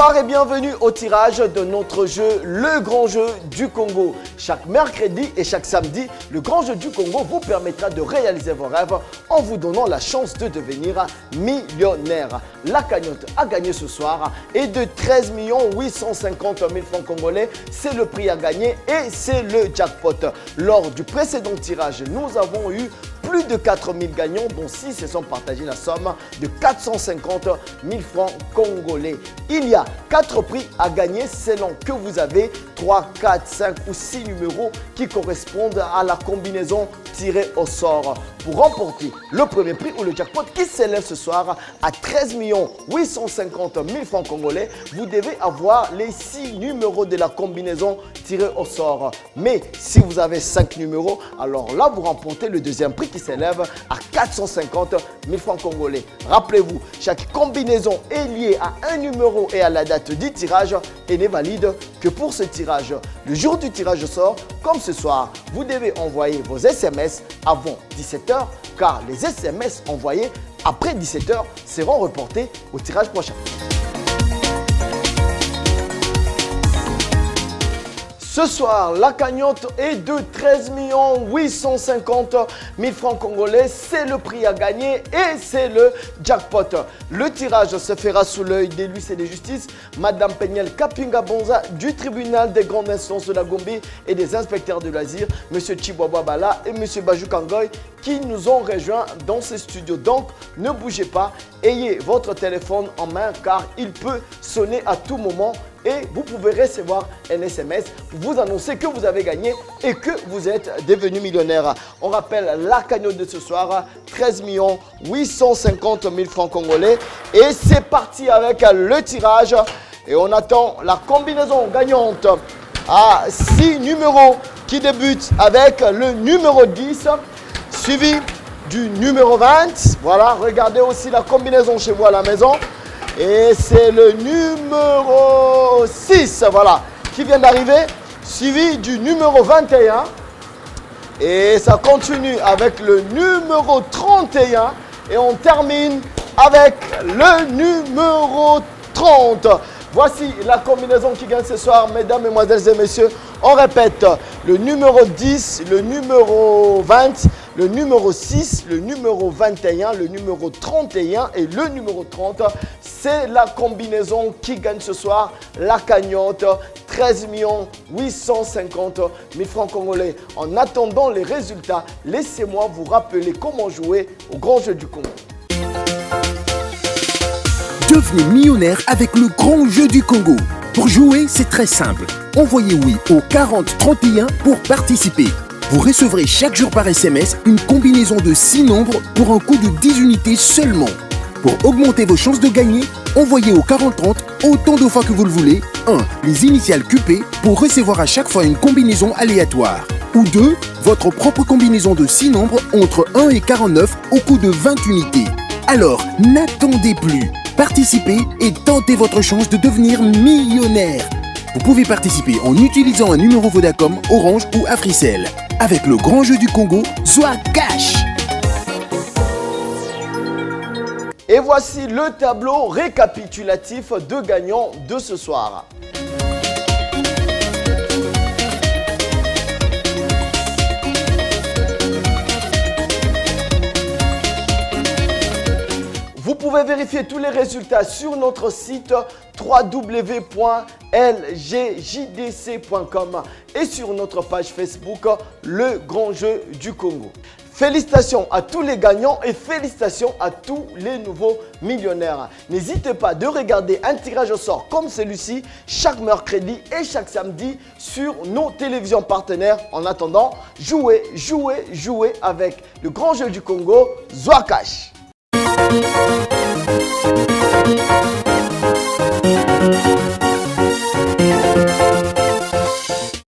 Bonsoir et bienvenue au tirage de notre jeu, le grand jeu du Congo. Chaque mercredi et chaque samedi, le grand jeu du Congo vous permettra de réaliser vos rêves en vous donnant la chance de devenir millionnaire. La cagnotte à gagner ce soir est de 13 850 000 francs congolais. C'est le prix à gagner et c'est le jackpot. Lors du précédent tirage, nous avons eu plus de 4000 gagnants, dont 6 se sont partagés la somme de 450 000 francs congolais. Il y a 4 prix à gagner selon que vous avez 3, 4, 5 ou 6 numéros qui correspondent à la combinaison tirée au sort. Pour remporter le premier prix ou le jackpot qui s'élève ce soir à 13 850 000 francs congolais, vous devez avoir les 6 numéros de la combinaison tirée au sort. Mais si vous avez 5 numéros, alors là vous remportez le deuxième prix qui s'élève à 450 000 francs congolais. Rappelez-vous, chaque combinaison est liée à un numéro et à la date du tirage et n'est valide que pour ce tirage. Le jour du tirage au sort, comme ce soir, vous devez envoyer vos SMS avant 17 h car les SMS envoyés après 17 h seront reportés au tirage prochain. Ce soir, la cagnotte est de 13 850 000 francs congolais. C'est le prix à gagner et c'est le jackpot. Le tirage se fera sous l'œil des huissiers de justice, Madame Peniel Kapinga Bonza du tribunal des grandes instances de la Gombe et des inspecteurs de loisirs, M. Chibwabwa Bala et M. Bajou Kangoy, qui nous ont rejoints dans ces studios. Donc, ne bougez pas, ayez votre téléphone en main car il peut sonner à tout moment. Et vous pouvez recevoir un SMS pour vous annoncer que vous avez gagné et que vous êtes devenu millionnaire. On rappelle la cagnotte de ce soir, 13 850 000 francs congolais. Et c'est parti avec le tirage. Et on attend la combinaison gagnante à 6 numéros qui débutent avec le numéro 10, suivi du numéro 20. Voilà, regardez aussi la combinaison chez vous à la maison. Et c'est le numéro 6, voilà, qui vient d'arriver, suivi du numéro 21. Et ça continue avec le numéro 31. Et on termine avec le numéro 30. Voici la combinaison qui gagne ce soir, mesdames, mesdemoiselles et messieurs. On répète, le numéro 10, le numéro 20, le numéro 6, le numéro 21, le numéro 31 et le numéro 30. C'est la combinaison qui gagne ce soir la cagnotte, 13 850 000 francs congolais. En attendant les résultats, laissez-moi vous rappeler comment jouer au grand jeu du Congo. Devenez millionnaire avec le grand jeu du Congo. Pour jouer, c'est très simple. Envoyez oui au 40 31 pour participer. Vous recevrez chaque jour par SMS une combinaison de 6 nombres pour un coût de 10 unités seulement. Pour augmenter vos chances de gagner, envoyez au 40 30 autant de fois que vous le voulez. 1. Les initiales QP pour recevoir à chaque fois une combinaison aléatoire. Ou 2. Votre propre combinaison de 6 nombres entre 1 et 49 au coût de 20 unités. Alors, n'attendez plus. Participez et tentez votre chance de devenir millionnaire. Vous pouvez participer en utilisant un numéro Vodacom, Orange ou Africell. Avec le grand jeu du Congo, soit cash. Et voici le tableau récapitulatif de gagnants de ce soir. Vous pouvez vérifier tous les résultats sur notre site www.lgjdc.com et sur notre page Facebook Le Grand Jeu du Congo. Félicitations à tous les gagnants et félicitations à tous les nouveaux millionnaires. N'hésitez pas de regarder un tirage au sort comme celui-ci chaque mercredi et chaque samedi sur nos télévisions partenaires. En attendant, jouez avec le Grand Jeu du Congo, Zouakash.